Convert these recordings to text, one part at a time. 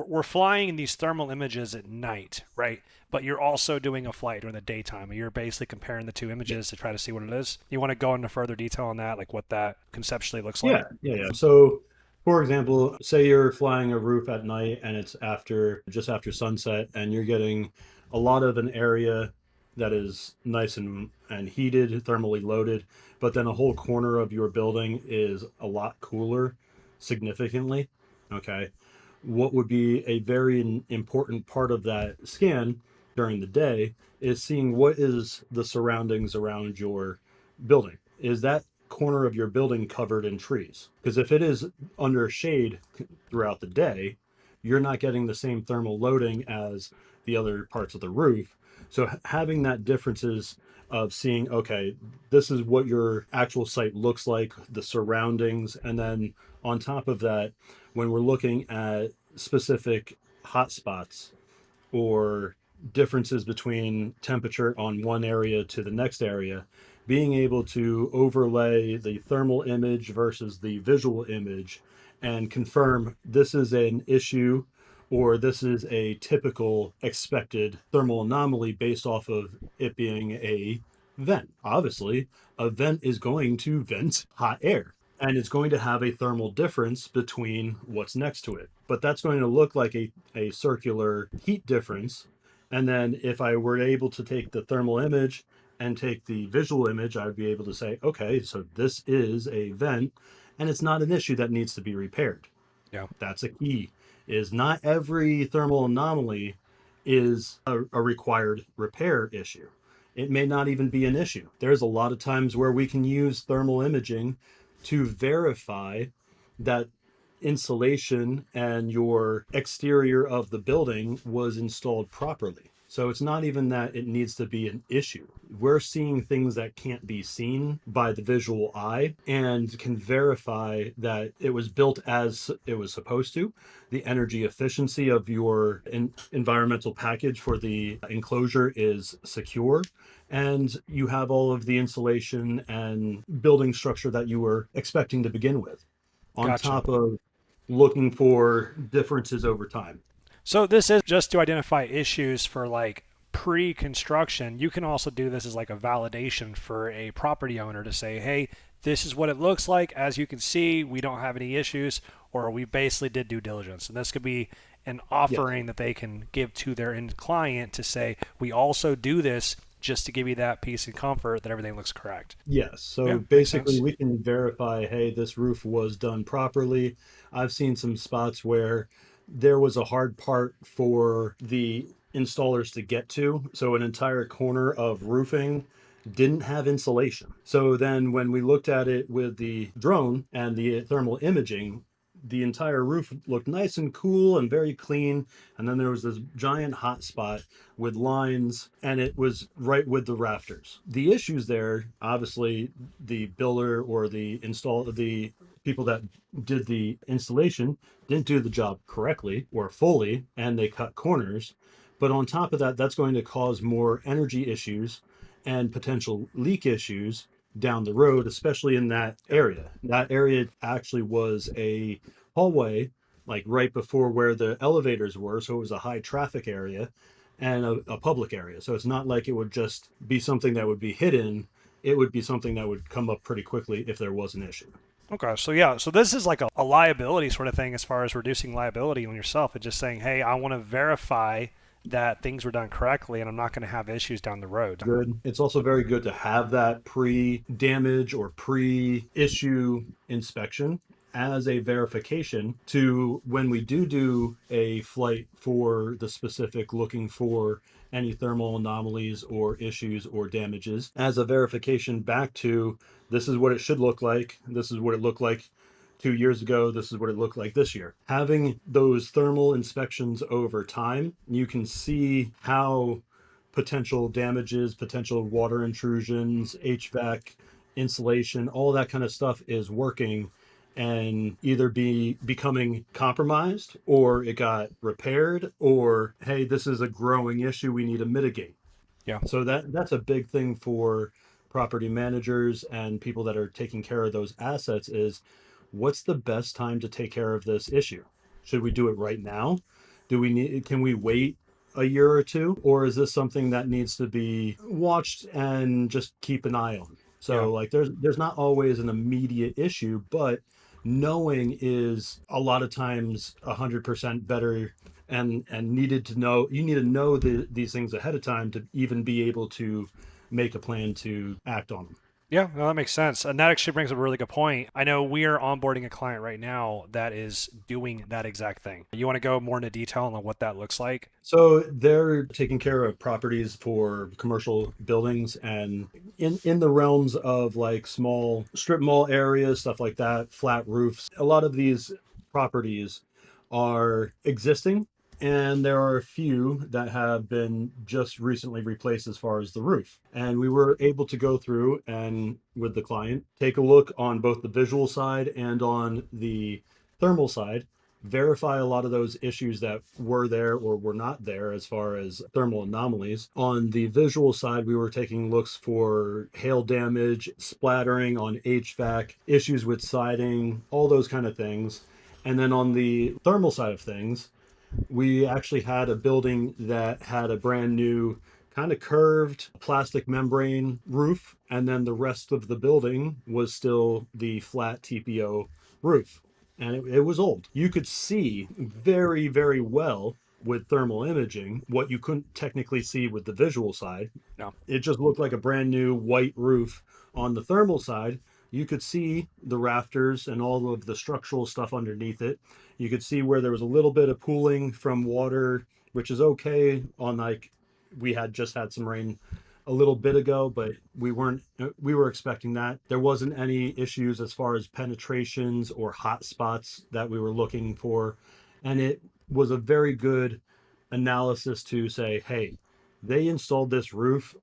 we're flying these thermal images at night, right? But you're also doing a flight during the daytime. And you're basically comparing the two Yeah. images to try to see what it is. You want to go into further detail on that, like what that conceptually looks like? Yeah. So, for example, say you're flying a roof at night and it's after just after sunset, and you're getting a lot of an area that is nice and heated, thermally loaded, but then a whole corner of your building is a lot cooler, significantly. Okay. What would be a very important part of that scan during the day is seeing what is the surroundings around your building. Is that corner of your building covered in trees? Because if it is under shade throughout the day, you're not getting the same thermal loading as the other parts of the roof. So having that differences of seeing, okay, this is what your actual site looks like, the surroundings, and then on top of that, when we're looking at specific hotspots or differences between temperature on one area to the next area, being able to overlay the thermal image versus the visual image and confirm this is an issue or this is a typical expected thermal anomaly based off of it being a vent. Obviously, a vent is going to vent hot air and it's going to have a thermal difference between what's next to it. But that's going to look like a circular heat difference. And then if I were able to take the thermal image and take the visual image, I would be able to say, okay, so this is a vent and it's not an issue that needs to be repaired. Yeah. That's a key, is not every thermal anomaly is a required repair issue. It may not even be an issue. There's a lot of times where we can use thermal imaging to verify that insulation and your exterior of the building was installed properly. So it's not even that it needs to be an issue. We're seeing things that can't be seen by the visual eye and can verify that it was built as it was supposed to. The energy efficiency of your environmental package for the enclosure is secure, and you have all of the insulation and building structure that you were expecting to begin with, on Gotcha. top of looking for differences over time. So this is just to identify issues for like pre-construction. You can also do this as like a validation for a property owner to say, hey, this is what it looks like. As you can see, we don't have any issues, or we basically did due diligence. And this could be an Yes. offering that they can give to their end client to say, we also do this just to give you that peace and comfort that everything looks correct. Yes. So Yeah, makes basically, sense. we can verify, hey, this roof was done properly. I've seen some spots where there was a hard part for the installers to get to. So an entire corner of roofing didn't have insulation. So then when we looked at it with the drone and the thermal imaging, the entire roof looked nice and cool and very clean. And then there was this giant hot spot with lines, and it was right with the rafters. The issues there, obviously, the builder or the people that did the installation didn't do the job correctly or fully, and they cut corners. But on top of that, that's going to cause more energy issues and potential leak issues down the road, especially in that Yep. area. That area actually was a hallway, like right before where the elevators were. So it was a high traffic area and a public area. So it's not like it would just be something that would be hidden. It would be something that would come up pretty quickly if there was an issue. Okay, so yeah, so this is like a liability sort of thing as far as reducing liability on yourself. It's just saying, hey, I want to verify that things were done correctly and I'm not going to have issues down the road. Good. It's also very good to have that pre-damage or pre-issue inspection as a verification to when we do a flight for the specific looking for any thermal anomalies or issues or damages, as a verification back to this is what it should look like, this is what it looked like 2 years ago, this is what it looked like this year. Having those thermal inspections over time, you can see how potential damages, potential water intrusions, HVAC, insulation, all that kind of stuff is working and either be becoming compromised or it got repaired, or hey, this is a growing issue we need to mitigate. Yeah. So that's a big thing for property managers and people that are taking care of those assets is what's the best time to take care of this issue? Should we do it right now? Do we need, can we wait a year or two, or is this something that needs to be watched and just keep an eye on? Yeah. So like there's not always an immediate issue, but knowing is a lot of times 100% better, and needed to know, you need to know these things ahead of time to even be able to make a plan to act on them. Yeah, no, that makes sense. And that actually brings up a really good point. I know we are onboarding a client right now that is doing that exact thing. You want to go more into detail on what that looks like? So they're taking care of properties for commercial buildings, and in the realms of like small strip mall areas, stuff like that, flat roofs. A lot of these properties are existing, and there are a few that have been just recently replaced as far as the roof. And we were able to go through and with the client take a look on both the visual side and on the thermal side, verify a lot of those issues that were there or were not there as far as thermal anomalies. On the visual side, we were taking looks for hail damage, splattering on HVAC, issues with siding, all those kind of things. And then on the thermal side of things, we actually had a building that had a brand new kind of curved plastic membrane roof, and then the rest of the building was still the flat TPO roof. And it was old. You could see very, very well with thermal imaging what you couldn't technically see with the visual side. No. It just looked like a brand new white roof. On the thermal side, you could see the rafters and all of the structural stuff underneath it. You could see where there was a little bit of pooling from water, which is okay on like, we had just had some rain a little bit ago, but we were expecting that. There wasn't any issues as far as penetrations or hot spots that we were looking for. And it was a very good analysis to say, hey, they installed this roof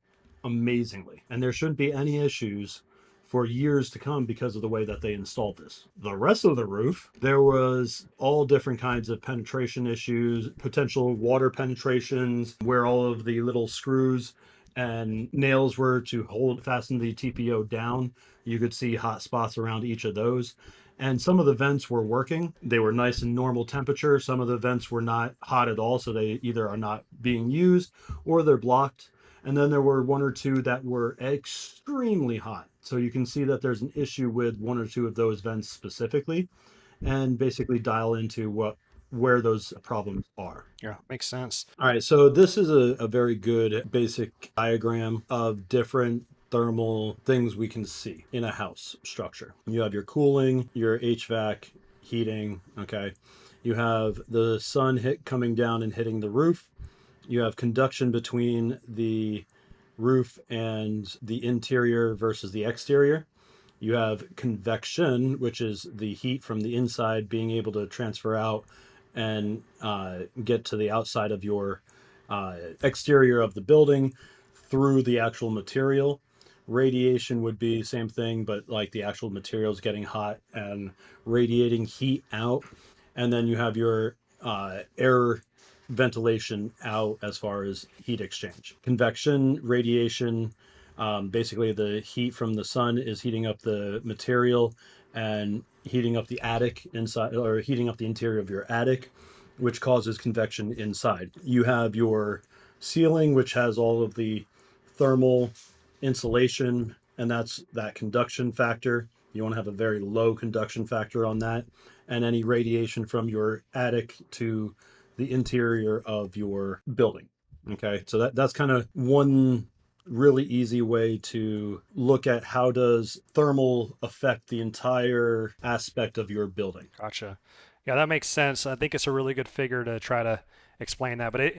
amazingly, and there shouldn't be any issues for years to come because of the way that they installed this. The rest of the roof, there was all different kinds of penetration issues, potential water penetrations, where all of the little screws and nails were to hold fasten the TPO down. You could see hot spots around each of those. And some of the vents were working. They were nice and normal temperature. Some of the vents were not hot at all. So they either are not being used or they're blocked. And then there were one or two that were extremely hot. So you can see that there's an issue with one or two of those vents specifically, and basically dial into where those problems are. Yeah, makes sense. All right, so this is a very good basic diagram of different thermal things we can see in a house structure. You have your cooling, your HVAC, heating, okay? You have the sun coming down and hitting the roof. You have conduction between the roof and the interior versus the exterior. You have convection, which is the heat from the inside being able to transfer out and get to the outside of your exterior of the building through the actual material. Radiation would be same thing, but like the actual materials getting hot and radiating heat out. And then you have your air ventilation out as far as heat exchange. Convection, radiation, basically the heat from the sun is heating up the material and heating up the attic inside, or heating up the interior of your attic, which causes convection inside. You have your ceiling, which has all of the thermal insulation, and that's that conduction factor. You want to have a very low conduction factor on that. And any radiation from your attic to the interior of your building. Okay, so that's kind of one really easy way to look at how does thermal affect the entire aspect of your building. Gotcha. Yeah, that makes sense. I think it's a really good figure to try to explain that. But